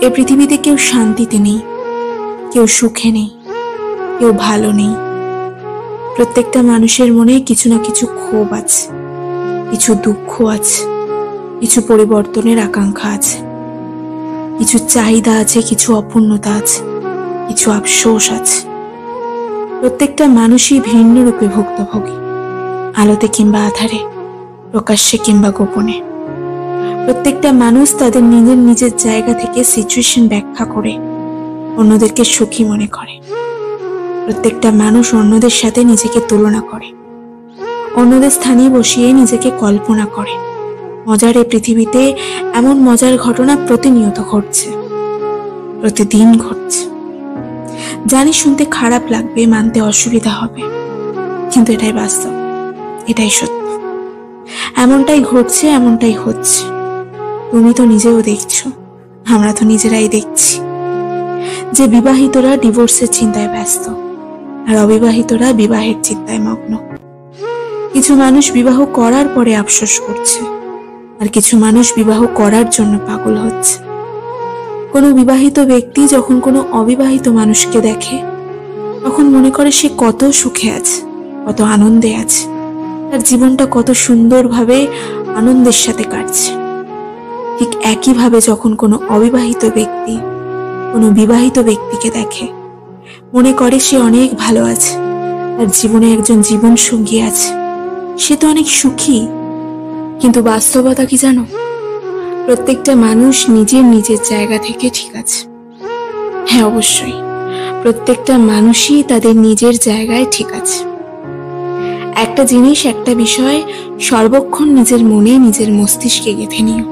এই পৃথিবীতে কেউ শান্তিতে নেই, কেউ সুখে নেই, কেউ ভালো নেই। প্রত্যেকটা মানুষের মনে কিছু না কিছু ক্ষোভ আছে, কিছু দুঃখ আছে, কিছু পরিবর্তনের আকাঙ্ক্ষা আছে, কিছু চাহিদা আছে, কিছু অপূর্ণতা আছে, কিছু আফসোস আছে। প্রত্যেকটা মানুষই ভিন্ন রূপে ভুক্তভোগী, আলোতে কিংবা আধারে, প্রকাশ্যে কিংবা গোপনে। প্রত্যেকটা মানুষ তাদের নিজের নিজের জায়গা থেকে সিচুয়েশন ব্যাখ্যা করে অন্যদেরকে সুখী মনে করে। প্রত্যেকটা মানুষ অন্যদের সাথে নিজেকে তুলনা করে, অন্যদের স্থানে বসিয়ে নিজেকে কল্পনা করে। মজার এই পৃথিবীতে এমন মজার ঘটনা প্রতিনিয়ত ঘটছে, প্রতিদিন ঘটছে। জানি শুনতে খারাপ লাগবে, মানতে অসুবিধা হবে, কিন্তু এটাই বাস্তব, এটাই সত্য। এমনটাই ঘটছে, এমনটাই হচ্ছে। তুমি তো নিজেও দেখছো, আমরা তো নিজেরাই দেখছি যে বিবাহিতরা ডিভোর্সের চিন্তায় ব্যস্ত, আর অবিবাহিতরা বিবাহের চিন্তায় মগ্ন। কিছু মানুষ বিবাহ করার পরে আফসোস করছে, আর কিছু মানুষ বিবাহ করার জন্য পাগল হচ্ছে। কোনো বিবাহিত ব্যক্তি যখন কোনো অবিবাহিত মানুষকে দেখে, তখন মনে করে সে কত সুখে আছে, কত আনন্দে আছে, তার জীবনটা কত সুন্দরভাবে আনন্দের সাথে কাটছে। ঠিক একইভাবে যখন কোনো অবিবাহিত ব্যক্তি কোনো বিবাহিত ব্যক্তিকে দেখে, মনে করে সে অনেক ভালো আছে, তার জীবনে একজন জীবন সঙ্গী আছে, সে তো অনেক সুখী। কিন্তু বাস্তবতা কি জানো? প্রত্যেকটা মানুষ নিজের নিজের জায়গা থেকে ঠিক আছে। হ্যাঁ, অবশ্যই প্রত্যেকটা মানুষই তাদের নিজের জায়গায় ঠিক আছে। একটা জিনিস, একটা বিষয় সর্বক্ষণ নিজের মনে, নিজের মস্তিষ্কে গেঁথে নিও।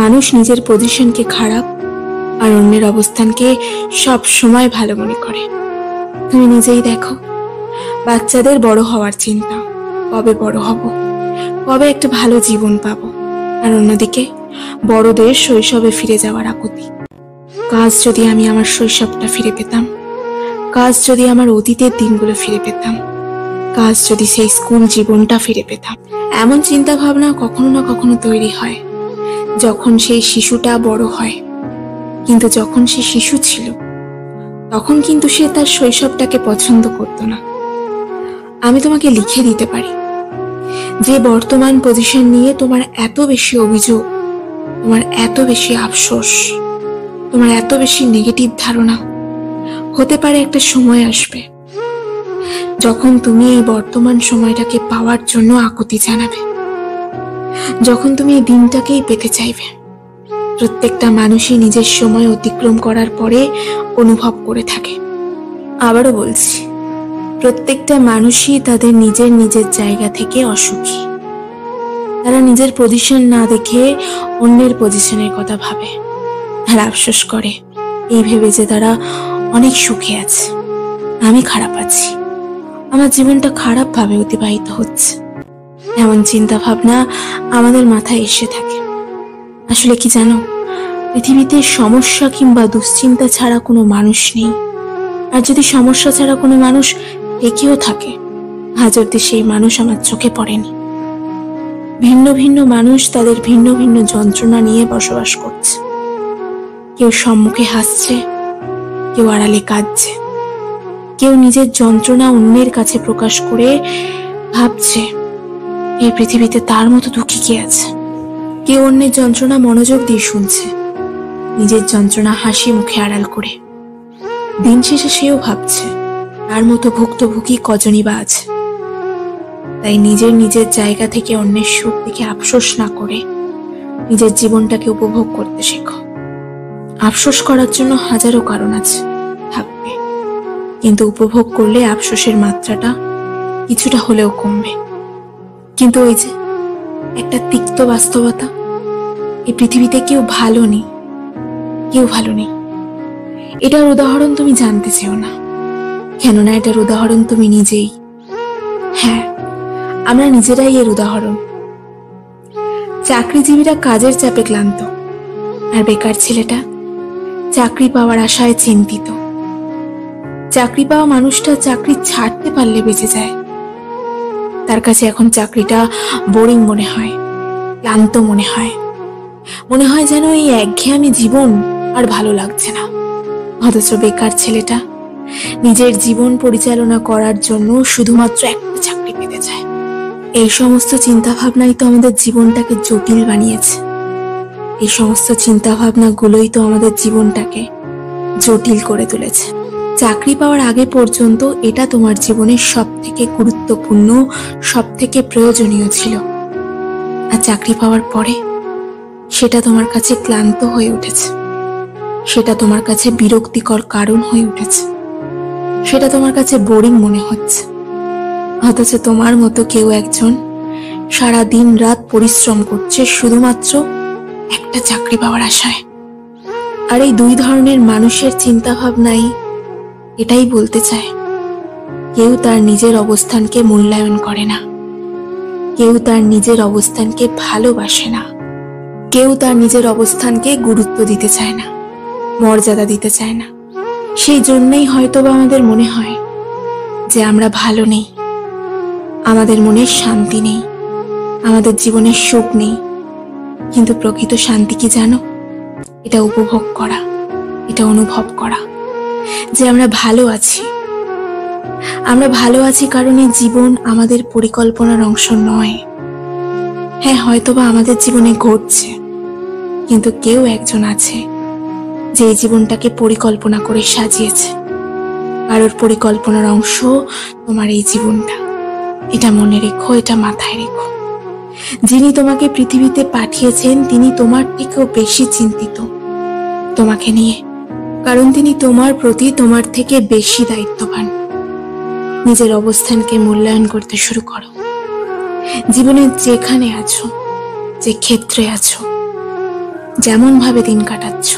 মানুষ নিজের পজিশনকে খারাপ আর অন্যের অবস্থানকে সব সময় ভালো মনে করে। তুমি নিজেই দেখো, বাচ্চাদের বড় হওয়ার চিন্তা, কবে বড় হব, কবে একটা ভালো জীবন পাবো, আর অন্যদিকে বড়দের শৈশবে ফিরে যাওয়ার আকুতি। কাজ যদি আমি আমার শৈশবটা ফিরে পেতাম, কাজ যদি আমার অতীতের দিনগুলো ফিরে পেতাম, কাজ যদি সেই স্কুল জীবনটা ফিরে পেতাম। এমন চিন্তা ভাবনা কখনো না কখনো তৈরি হয় যখন সেই শিশুটা বড় হয়। কিন্তু যখন সে শিশু ছিল, তখন কিন্তু সে তার শৈশবটাকে পছন্দ করত না। আমি তোমাকে লিখে দিতে পারি যে বর্তমান পজিশন নিয়ে তোমার এত বেশি অভিযোগ, তোমার এত বেশি আফসোস, তোমার এত বেশি নেগেটিভ ধারণা, হতে পারে একটা সময় আসবে যখন তুমি এই বর্তমান সময়টাকে পাওয়ার জন্য আকুতি জানাবে, যখন তুমি এই দিনটাকেই পেতে চাইবে। প্রত্যেকটা মানুষই নিজের সময় অতিক্রম করার পরে অনুভব করে থাকে। আবারও বলছি, প্রত্যেকটা মানুষই তাদের নিজের নিজের জায়গা থেকে অসুখী। তারা নিজের পজিশন না দেখে অন্যের পজিশনের কথা ভাবে, আর আফসোস করে এই ভেবে যে তারা অনেক সুখে আছে, আমি খারাপ আছি, আমার জীবনটা খারাপ ভাবে অতিবাহিত হচ্ছে। এমন চিন্তা ভাবনা আমাদের মাথায় এসে থাকে। আসলে কি জানো, পৃথিবীতে সমস্যা কিংবা দুশ্চিন্তা ছাড়া কোনো মানুষ নেই। আর যদি সমস্যা ছাড়া কোনো মানুষ থেকেও থাকে, আজ অব্দি সেই মানুষ আমার চোখে পড়েনি। ভিন্ন ভিন্ন মানুষ তাদের ভিন্ন ভিন্ন যন্ত্রণা নিয়ে বসবাস করছে। কেউ সম্মুখে হাসছে, কেউ আড়ালে কাঁদছে, কেউ নিজের যন্ত্রণা অন্যের কাছে প্রকাশ করে ভাবছে এই পৃথিবীতে তার মতো দুঃখী কে আছে। কেউ অন্যের যন্ত্রণা মনোযোগ দিয়ে শুনছে, নিজের যন্ত্রণা হাসি মুখে আড়াল করে। দিন শেষে সেও ভাবছে তার মতো ভুক্তভোগী কজনই বা আছে। তাই নিজের নিজের জায়গা থেকে অন্যের সুখ দেখে আফসোস না করে নিজের জীবনটাকে উপভোগ করতে শেখো। আফসোস করার জন্য হাজারো কারণ আছে, থাকবে, কিন্তু উপভোগ করলে আফসোসের মাত্রাটা কিছুটা হলেও কমবে। কিন্তু ওই যে একটা তিক্ত বাস্তবতা, এই পৃথিবীতে কেউ ভালো নেই, কেউ ভালো নেই। এটার উদাহরণ তুমি জানতে চেও না, কেননা এটার উদাহরণ তুমি নিজেই। হ্যাঁ, আমরা নিজেরাই এর উদাহরণ। চাকরিজীবীরা কাজের চাপে ক্লান্ত, আর বেকার ছেলেটা চাকরি পাওয়ার আশায় চিন্তিত। চাকরি পাওয়া মানুষটা চাকরি ছাড়তে পারলে বেঁচে যায়, তার কাছে এখন চাকরিটা বোরিং মনে হয়, ক্লান্ত মনে হয়। মনে হয় যেন এই একঘেয়েমি জীবন আর ভালো লাগছে না। অথচ বেকার ছেলেটা নিজের জীবন পরিচালনা করার জন্য শুধুমাত্র একটা চাকরি পেতে চায়। এই সমস্ত চিন্তা ভাবনাই তো আমাদের জীবনটাকে জটিল বানিয়েছে। এই সমস্ত চিন্তা ভাবনাগুলোই তো আমাদের জীবনটাকে জটিল করে তুলেছে। চাকরি পাওয়ার আগে পর্যন্ত এটা তোমার জীবনের সব থেকে গুরুত্বপূর্ণ, সব থেকে প্রয়োজনীয় ছিল। আর চাকরি পাওয়ার পরে সেটা তোমার কাছে ক্লান্ত হয়ে উঠেছে, সেটা তোমার কাছে বিরক্তিকর কারণ হয়ে উঠেছে, সেটা তোমার কাছে বোরিং মনে হচ্ছে। অথচ তোমার মতো কেউ একজন সারা দিন রাত পরিশ্রম করছে শুধুমাত্র একটা চাকরি পাওয়ার আশায়। আর এই দুই ধরনের মানুষের চিন্তা ভাবনাই এটাই বলতে চায়, কেউ তার নিজের অবস্থানকে মূল্যায়ন করে না, কেউ তার নিজের অবস্থানকে ভালোবাসে না, কেউ তার নিজের অবস্থানকে গুরুত্ব দিতে চায় না, মর্যাদা দিতে চায় না। সেই জন্যই হয়তোবা আমাদের মনে হয় যে আমরা ভালো নেই, আমাদের মনে শান্তি নেই, আমাদের জীবনে সুখ নেই। কিন্তু প্রকৃত শান্তি কি জানো? এটা উপভোগ করা, এটা অনুভব করা যে আমরা ভালো আছি। আমরা ভালো আছি কারণ এই জীবন আমাদের পরিকল্পনার অংশ নয়। হ্যাঁ, হয়তোবা আমাদের জীবনে ঘটছে, কিন্তু কেউ একজন আছে যে এই জীবনটাকে পরিকল্পনা করে সাজিয়েছে। কারোর পরিকল্পনার অংশ তোমার এই জীবনটা। এটা মনে রেখো, এটা মাথায় রেখো। যিনি তোমাকে পৃথিবীতে পাঠিয়েছেন তিনি তোমার থেকেও বেশি চিন্তিত তোমাকে নিয়ে, কারণ তিনি তোমার প্রতি তোমার থেকে বেশি দায়িত্ববান। নিজের অবস্থানকে মূল্যায়ন করতে শুরু করো। জীবনে যেখানে আছো, যে ক্ষেত্রে আছো, যেমন ভাবে দিন কাটাচ্ছ,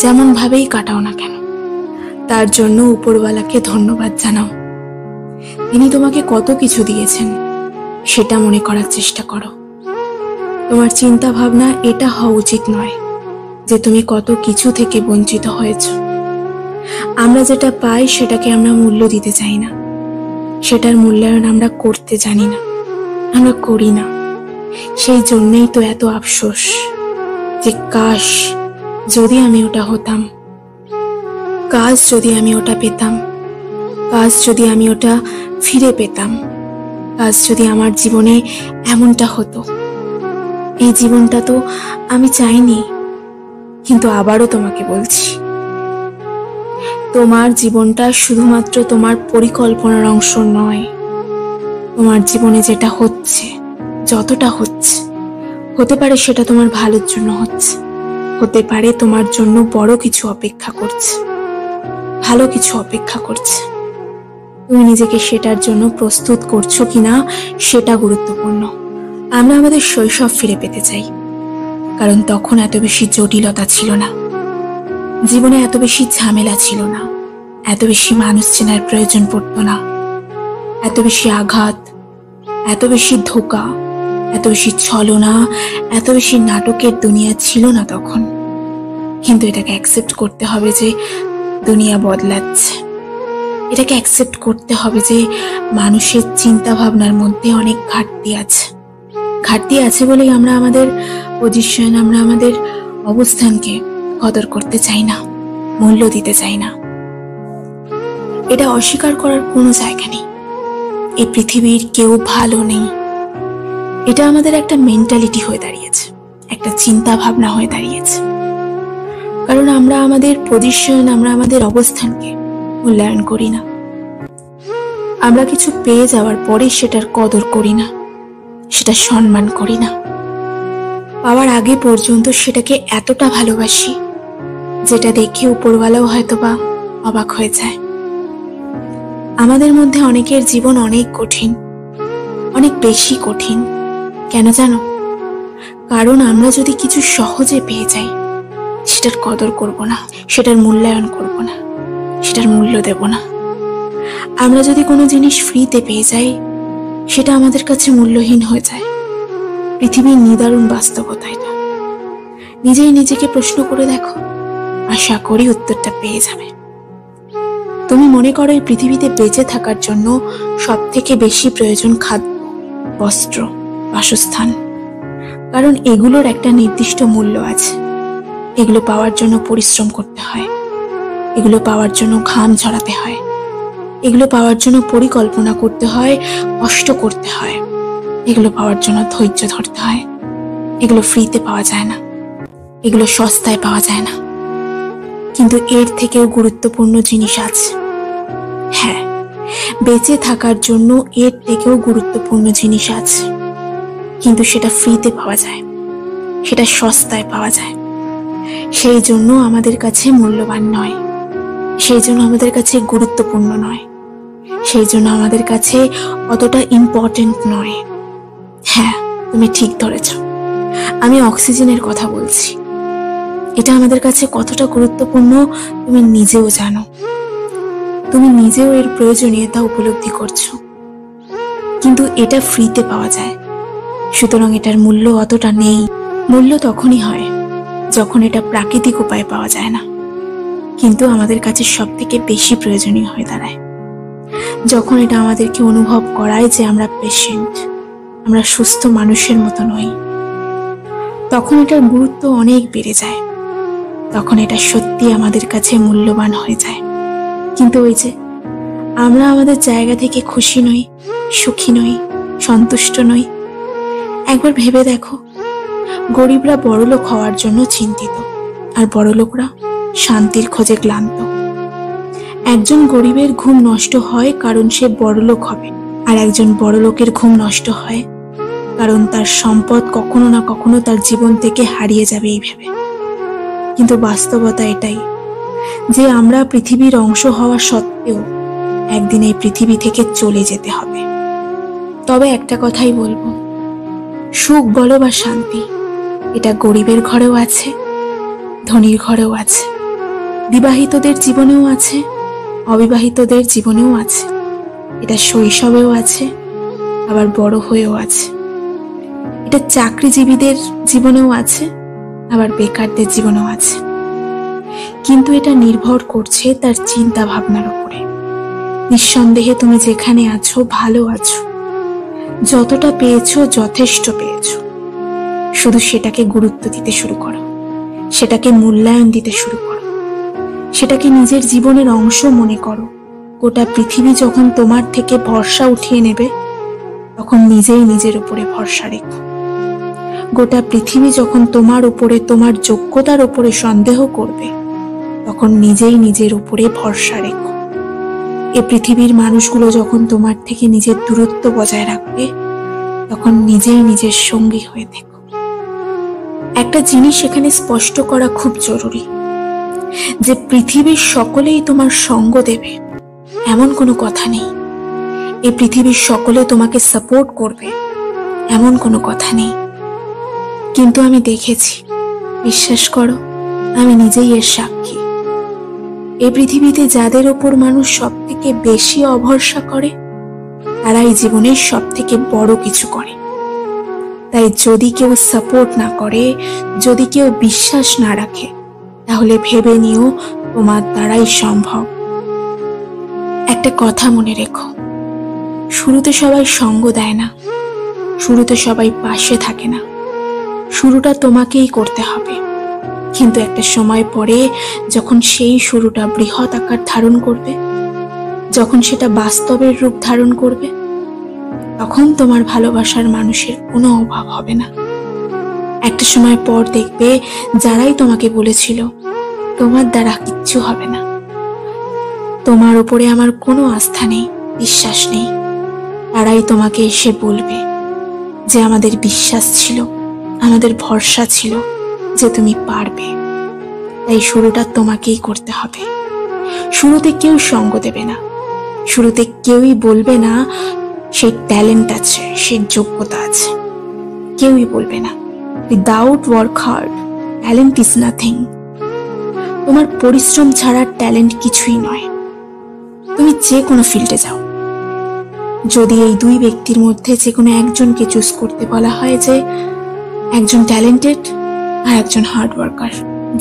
যেমন ভাবেই কাটাও না কেন, তার জন্য উপরওয়ালাকে ধন্যবাদ জানাও। তিনি তোমাকে কত কিছু দিয়েছেন সেটা মনে করার চেষ্টা করো। তোমার চিন্তা ভাবনা এটা হওয়া উচিত নয় যে তুমি কত কিছু থেকে বঞ্চিত হয়েছ। আমরা যেটা পাই সেটাকে আমরা মূল্য দিতে চাই না, সেটার মূল্যায়ন আমরা করতে জানি না, আমরা করি না। সেই জন্যই তো এত আফসোস যে কাশ যদি আমি ওটা হতাম, কাশ যদি আমি ওটা পেতাম, কাশ যদি আমি ওটা ফিরে পেতাম, কাশ যদি আমার জীবনে এমনটা হতো। এই জীবনটা তো আমি চাইনি। কিন্তু আবারও তোমাকে বলছি, তোমার জীবনটা শুধুমাত্র তোমার পরিকল্পনার অংশ নয়। তোমার জীবনে যেটা হচ্ছে, যতটা হচ্ছে, হতে পারে সেটা তোমার ভালোর জন্য হচ্ছে, হতে পারে তোমার জন্য বড় কিছু অপেক্ষা করছে, ভালো কিছু অপেক্ষা করছে। তুমি নিজেকে সেটার জন্য প্রস্তুত করছো কিনা সেটা গুরুত্বপূর্ণ। আমরা আমাদের শৈশব ফিরে পেতে চাই, কারণ তখন এত বেশি জটিলতা ছিল না, জীবনে এত বেশি ঝামেলা ছিল না, এত বেশি মানুষ চেনার প্রয়োজন পড়তো না, এত বেশি আঘাত, এত বেশি ধোঁকা, এত বেশি ছলনা, এত বেশি নাটকের দুনিয়া ছিল না তখন। কিন্তু এটাকে অ্যাকসেপ্ট করতে হবে যে দুনিয়া বদলাচ্ছে। এটাকে অ্যাকসেপ্ট করতে হবে যে মানুষের চিন্তা ভাবনার মধ্যে অনেক ঘাটতি আছে। ঘাটতি আছে বলেই আমরা আমাদের পজিশন, আমরা আমাদের অবস্থানকে কদর করতে চাই না, মূল্য দিতে চাই না। এটা অস্বীকার করার কোনো জায়গা নেই। এই পৃথিবীর কেউ ভালো নেই, এটা আমাদের একটা মেন্টালিটি হয়ে দাঁড়িয়েছে, একটা চিন্তা ভাবনা হয়ে দাঁড়িয়েছে। কারণ আমরা আমাদের পজিশন, আমরা আমাদের অবস্থানকে মূল্যায়ন করি না। আমরা কিছু পেয়ে যাওয়ার পরে সেটার কদর করি না, সেটা সম্মান করি না। পাওয়ার আগে পর্যন্ত সেটাকে এতটা ভালোবাসি যেটা দেখে উপরওয়ালাও হয়তোবা অবাক হয়ে যায়। আমাদের মধ্যে অনেকের জীবন অনেক কঠিন, অনেক বেশি কঠিন। কেন জানো? কারণ আমরা যদি কিছু সহজে পেয়ে যাই সেটার কদর করব না, সেটার মূল্যায়ন করব না, সেটার মূল্য দেব না। আমরা যদি কোনো জিনিস ফ্রিতে পেয়ে যাই সেটা আমাদের কাছে মূল্যহীন হয়ে যায়। পৃথিবীর নিদারুণ বাস্তবতা এটা। নিজেই নিজেকে প্রশ্ন করে দেখো, আশা করি উত্তরটা পেয়ে যাবে। তুমি মনে করো এই পৃথিবীতে বেঁচে থাকার জন্য সব থেকে বেশি প্রয়োজন খাদ্য, বস্ত্র, বাসস্থান। কারণ এগুলোর একটা নির্দিষ্ট মূল্য আছে। এগুলো পাওয়ার জন্য পরিশ্রম করতে হয়, এগুলো পাওয়ার জন্য ঘাম ঝরাতে হয়, এগুলো পাওয়ার জন্য পরিকল্পনা করতে হয়, কষ্ট করতে হয়, এগুলো পাওয়ার জন্য ধৈর্য ধরতে হয়। এগুলো ফ্রিতে পাওয়া যায় না, এগুলো সস্তায় পাওয়া যায় না। কিন্তু এর থেকেও গুরুত্বপূর্ণ জিনিস আছে। হ্যাঁ, বেঁচে থাকার জন্য এর থেকেও গুরুত্বপূর্ণ জিনিস আছে, কিন্তু সেটা ফ্রিতে পাওয়া যায়, সেটা সস্তায় পাওয়া যায়। সেই জন্য আমাদের কাছে মূল্যবান নয়, সেই জন্য আমাদের কাছে গুরুত্বপূর্ণ নয়, সেই জন্য আমাদের কাছে অতটা ইম্পর্টেন্ট নয়। হ্যাঁ, তুমি ঠিক ধরেছ, আমি অক্সিজেনের কথা বলছি। এটা আমাদের কাছে কতটা গুরুত্বপূর্ণ তুমি নিজেও জানো, তুমি নিজেও এর প্রয়োজনীয়তা উপলব্ধি করছো। কিন্তু এটা ফ্রিতে পাওয়া যায়, সুতরাং এটার মূল্য অতটা নেই। মূল্য তখনই হয় যখন এটা প্রাকৃতিক উপায়ে পাওয়া যায় না, কিন্তু আমাদের কাছে সব থেকে বেশি প্রয়োজনীয় হয়ে দাঁড়ায় যখন এটা আমাদেরকে অনুভব করায় যে আমরা পেশেন্ট, আমরা সুস্থ মানুষের মতো নই। তখন এটার গুরুত্ব অনেক বেড়ে যায়, তখন এটা সত্যি আমাদের কাছে মূল্যবান হয়ে যায়। কিন্তু ওই যে আমরা আমাদের জায়গা থেকে খুশি নই, সুখী নই, সন্তুষ্ট নই। একবার ভেবে দেখো, গরিবরা বড়লোক হওয়ার জন্য চিন্তিত, আর বড়লোকরা শান্তির খোঁজে ক্লান্ত। একজন গরিবের ঘুম নষ্ট হয় কারণ সে বড়লোক হবে, আর একজন বড়লোকের ঘুম নষ্ট হয় কারণ তার সম্পদ কখনো না কখনো তার জীবন থেকে হারিয়ে যাবে এই ভেবে। কিন্তু বাস্তবতা এটাই যে আমরা পৃথিবীর অংশ হওয়া সত্ত্বেও একদিন এই পৃথিবী থেকে চলে যেতে হবে। তবে একটা কথাই বলবো, সুখ বলো বা শান্তি, এটা গরিবের ঘরেও আছে, ধনীর ঘরেও আছে, বিবাহিতদের জীবনেও আছে, অবিবাহিতদের জীবনেও আছে। এটা শৈশবেও আছে, আবার বড় হয়েও আছে। এটা চাকরিজীবীদের জীবনেও আছে, আবার বেকারদের জীবনেও আছে। কিন্তু এটা নির্ভর করছে তার চিন্তা ভাবনার উপরে। নিঃসন্দেহে তুমি যেখানে আছো ভালো আছো, যতটা পেয়েছো যথেষ্ট পেয়েছো। শুধু সেটাকে গুরুত্ব দিতে শুরু করো, সেটাকে মূল্যায়ন দিতে শুরু করো, সেটাকে নিজের জীবনের অংশ মনে করো। গোটা পৃথিবী যখন তোমার থেকে ভরসা উঠিয়ে নেবে, তখন নিজেই নিজের উপরে ভরসা রেখো। গোটা পৃথিবী যখন তোমার উপরে, তোমার যোগ্যতার উপরে সন্দেহ করবে, তখন নিজেই নিজের উপরে ভরসা রেখো। এ পৃথিবীর মানুষগুলো যখন তোমার থেকে নিজের দূরত্ব বজায় রাখবে, তখন নিজেই নিজের সঙ্গী হয়ে থেকো। একটা জিনিস এখানে স্পষ্ট করা খুব জরুরি, যে পৃথিবীর সকলেই তোমার সঙ্গ দেবে এমন কোনো কথা নেই। এই পৃথিবীর সকলে তোমাকে সাপোর্ট করবে এমন কোনো কথা নেই। কিন্তু আমি দেখেছি, বিশ্বাস করো, আমি নিজেই এর সাক্ষী। এই পৃথিবীতে যাদের ওপর মানুষ সব থেকে বেশি অভরসা করে, তারাই জীবনের সব থেকে বড় কিছু করে। তাই যদি কেউ সাপোর্ট না করে, যদি কেউ বিশ্বাস না রাখে, তাহলে ভেবে নিও তোমার দ্বারাই সম্ভব। একটা কথা মনে রেখো, শুরুতে সবাই সঙ্গ দেয় না, শুরুতে সবাই পাশে থাকে না। শুরুটা তোমাকেই করতে হবে, কিন্তু একটা সময় পরে যখন সেই শুরুটা বৃহৎ আকার ধারণ করবে, যখন সেটা বাস্তবের রূপ ধারণ করবে, তখন তোমার ভালোবাসার মানুষের কোনো অভাব হবে না। একটা সময় পর দেখবে, যারাই তোমাকে বলেছিল তোমার দ্বারা কিচ্ছু হবে না, তোমার উপরে আমার কোনো আস্থা নেই, বিশ্বাস নেই, তারাই তোমাকে এসে বলবে যে আমাদের বিশ্বাস ছিল, আমাদের ভরসা ছিল যে তুমি পারবে। তাই শুরুটা তোমাকেই করতে হবে। শুরুতে কেউ সঙ্গ দেবে না, শুরুতে কেউই বলবে না সেই ট্যালেন্ট আছে, সেই যোগ্যতা আছে, কেউই বলবে না। Without work hard talent is nothing. তোমার পরিশ্রম ছাড়া ট্যালেন্ট কিছুই নয়। তুমি যে কোনো ফিল্ডে যাও, যদি এই দুই ব্যক্তির মধ্যে যে কোনো একজনকে চুজ করতে বলা হয় যে একজন ট্যালেন্টেড আর একজন হার্ড ওয়ার্কার,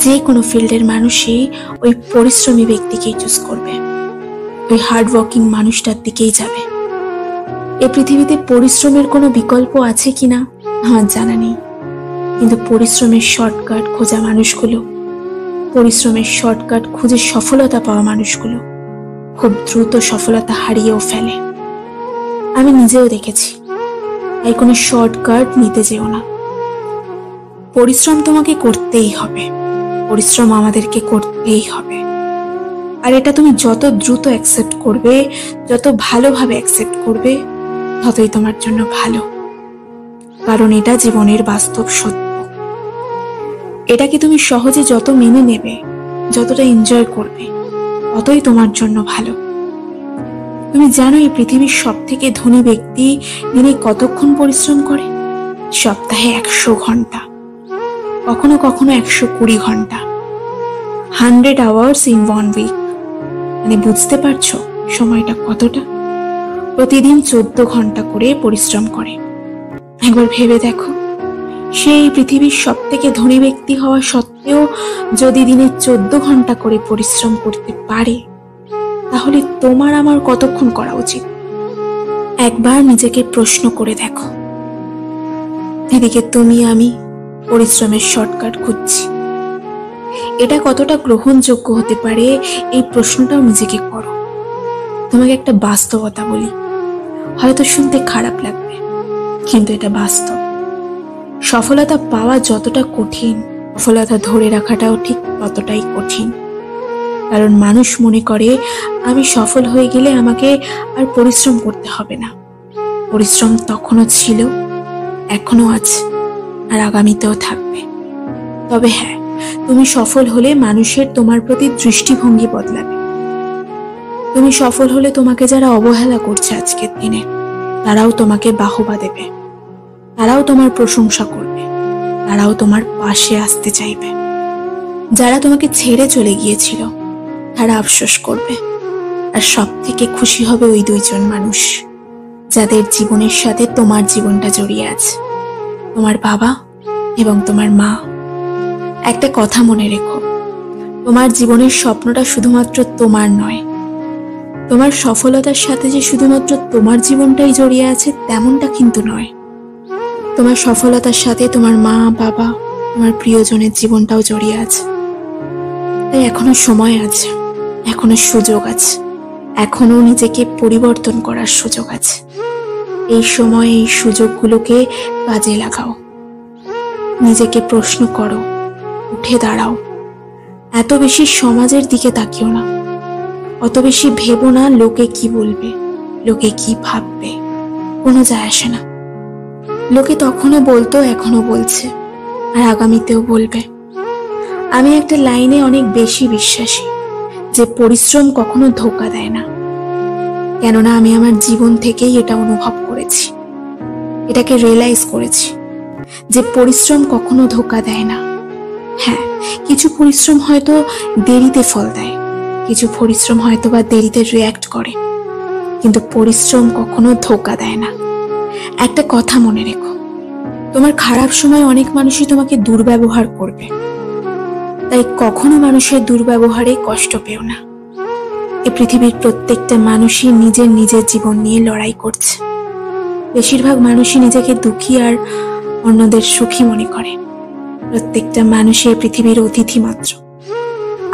যে কোনো ফিল্ডের মানুষই ওই পরিশ্রমী ব্যক্তিকেই চুজ করবে, ওই হার্ড ওয়ার্কিং মানুষটার দিকেই যাবে। এ পৃথিবীতে পরিশ্রমের কোনো বিকল্প আছে কিনা আমার জানা নেই, কিন্তু পরিশ্রমের শর্টকাট খোঁজা মানুষগুলো পরিশ্রমের শর্টকাট খুঁজে সফলতা পাওয়া মানুষগুলো খুব দ্রুত সফলতা হারিয়েও ফেলে। আমি নিজেও দেখেছি। তাই কোনো শর্টকাট নিতে যেও না। পরিশ্রম তোমাকে করতেই হবে, পরিশ্রম আমাদেরকে করতেই হবে। আর এটা তুমি যত দ্রুত অ্যাকসেপ্ট করবে, যত ভালোভাবে অ্যাকসেপ্ট করবে, ততই তোমার জন্য ভালো। কারণ এটা জীবনের বাস্তব সত্য। এটাকে তুমি সহজে যত মেনে নেবে, যতটা এনজয় করবে, ততই তোমার জন্য ভালো। তুমি জানো এই পৃথিবীর সব থেকে ধনী ব্যক্তি দিনে কতক্ষণ পরিশ্রম করে? সপ্তাহে 100 ঘন্টা, কখনো কখনো 120 ঘন্টা। 100 hours in 1 week। মানে বুঝতে পারছো সময়টা কতটা? প্রতিদিন 14 ঘন্টা করে পরিশ্রম করে। একবার ভেবে দেখো, সেই পৃথিবীর সব থেকে ধনী ব্যক্তি হওয়া সত্ত্বেও যদি দিনে 14 ঘন্টা করে পরিশ্রম করতে পারে, তাহলে তোমার আমার কতক্ষণ করা উচিত? একবার নিজেকে প্রশ্ন করে দেখো। এদিকে তুমি আমি পরিশ্রমের শর্টকাট খুঁজছি। এটা কতটা গ্রহণযোগ্য হতে পারে এই প্রশ্নটাও নিজেকে করো। তোমাকে একটা বাস্তবতা বলি, হয়তো শুনতে খারাপ লাগবে, কিন্তু এটা বাস্তব। সফলতা পাওয়া যতটা কঠিন, সফলতা ধরে রাখাটাও ঠিক ততটাই কঠিন। কারণ মানুষ মনে করে আমি সফল হয়ে গেলে আমাকে আর পরিশ্রম করতে হবে না। পরিশ্রম তখনও ছিল, এখনো আছে, আর আগামীতেও থাকবে। তবে হ্যাঁ, তুমি সফল হলে মানুষের তোমার প্রতি দৃষ্টিভঙ্গি বদলাবে। তুমি সফল হলে তোমাকে যারা অবহেলা করছে আজকের দিনে, তারাও তোমাকে বাহবা দেবে, তারাও তোমার প্রশংসা করবে, তারাও তোমার পাশে আসতে চাইবে। যারা তোমাকে ছেড়ে চলে গিয়েছিল, তারা আফসোস করবে। আর সব থেকে খুশি হবে ওই 2 জন মানুষ যাদের জীবনের সাথে তোমার জীবনটা জড়িয়ে আছে, তোমার বাবা এবং তোমার মা। একটা কথা মনে রেখো, তোমার জীবনের স্বপ্নটা শুধুমাত্র তোমার নয়। তোমার সফলতার সাথে যে শুধুমাত্র তোমার জীবনটাই জড়িয়ে আছে তেমনটা কিন্তু নয়। তোমার সফলতার সাথে তোমার মা, বাবা, তোমার প্রিয়জনের জীবনটাও জড়িয়ে আছে। তাই এখনো সময় আছে, এখনো সুযোগ আছে, এখনো নিজেকে পরিবর্তন করার সুযোগ আছে। এই সময় এই সুযোগগুলোকে কাজে লাগাও। নিজেকে প্রশ্ন করো, উঠে দাঁড়াও। এত বেশি সমাজের দিকে তাকিও না, অত বেশি ভেবো না লোকে কি বলবে, লোকে কি ভাববে। কোনো যায় আসে না। লোকে তখনও বলতো, এখনো বলছে, আর আগামীতেও বলবে। আমি একটা লাইনে অনেক বেশি বিশ্বাসী, যে পরিশ্রম কখনো ধোঁকা দেয় না। কেননা আমি আমার জীবন থেকেই এটা অনুভব করেছি, এটাকে রিয়েলাইজ করেছি যে পরিশ্রম কখনো ধোঁকা দেয় না। হ্যাঁ, কিছু পরিশ্রম হয়তো দেরিতে ফল দেয়, কিছু পরিশ্রম হয়তো বা দেরিতে রিয়্যাক্ট করে, কিন্তু পরিশ্রম কখনো ধোঁকা দেয় না। একটা কথা মনে রেখো, তোমার খারাপ সময় অনেক মানুষই তোমাকে দুর্ব্যবহার করবে। তাই কখনো মানুষের দুর্ব্যবহারে কষ্ট পেও না। এই পৃথিবীর প্রত্যেকটা মানুষই নিজের নিজের জীবন নিয়ে লড়াই করছে। বেশিরভাগ মানুষই নিজেকে দুঃখী আর অন্যদের সুখী মনে করে। প্রত্যেকটা মানুষই এই পৃথিবীর অতিথি মাত্র।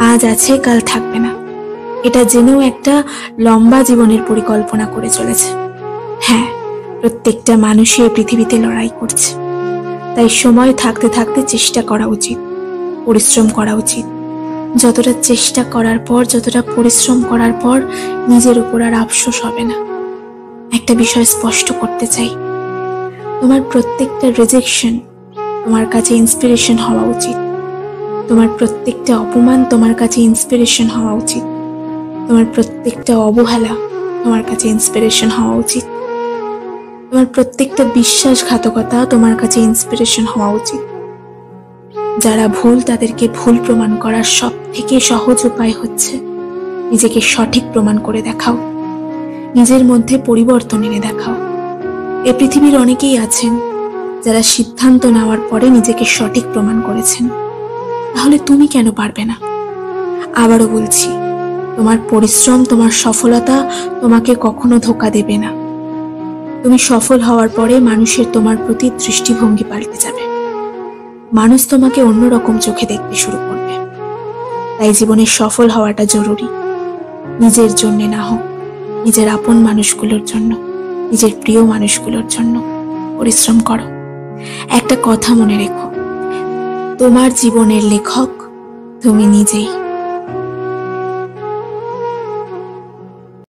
আজ আছে, কাল থাকবে না, এটা জেনেও একটা লম্বা জীবনের পরিকল্পনা করে চলেছে। হ্যাঁ, প্রত্যেকটা মানুষই এই পৃথিবীতে লড়াই করছে। তাই সময় থাকতে থাকতে চেষ্টা করা উচিত, পরিশ্রম করা উচিত। যতটা চেষ্টা করার পর, যতটা পরিশ্রম করার পর নিজের উপর আর আফসোস হবে না। একটা বিষয় স্পষ্ট করতে চাই, তোমার প্রত্যেকটা রিজেকশন তোমার কাছে ইন্সপিরেশন হওয়া উচিত। তোমার প্রত্যেকটা অপমান তোমার কাছে ইন্সপিরেশন হওয়া উচিত। তোমার প্রত্যেকটা অবহেলা তোমার কাছে ইন্সপিরেশন হওয়া উচিত। তোমার প্রত্যেকটা বিশ্বাসঘাতকতা তোমার কাছে ইন্সপিরেশন হওয়া উচিত। যারা ভুল, তাদেরকে ভুল প্রমাণ করার সব থেকে সহজ উপায় হচ্ছে নিজেকে সঠিক প্রমাণ করে দেখাও, নিজের মধ্যে পরিবর্তন এনে দেখাও। এ পৃথিবীর অনেকেই আছেন যারা সিদ্ধান্ত নেওয়ার পরে নিজেকে সঠিক প্রমাণ করেছেন। তাহলে তুমি কেন পারবে না? আবারও বলছি, তোমার পরিশ্রম, তোমার সফলতা তোমাকে কখনো ধোঁকা দেবে না। তুমি সফল হওয়ার পরে মানুষের তোমার প্রতি দৃষ্টিভঙ্গি পাল্টে যাবে। মানুষ তোমাকে অন্যরকম চোখে দেখতে শুরু করবে। তাই জীবনে সফল হওয়াটা জরুরি। নিজের জন্যে না হোক, নিজের আপন মানুষগুলোর জন্য, নিজের প্রিয় মানুষগুলোর জন্য পরিশ্রম করো। একটা কথা মনে রেখো, তোমার জীবনের লেখক তুমি নিজেই।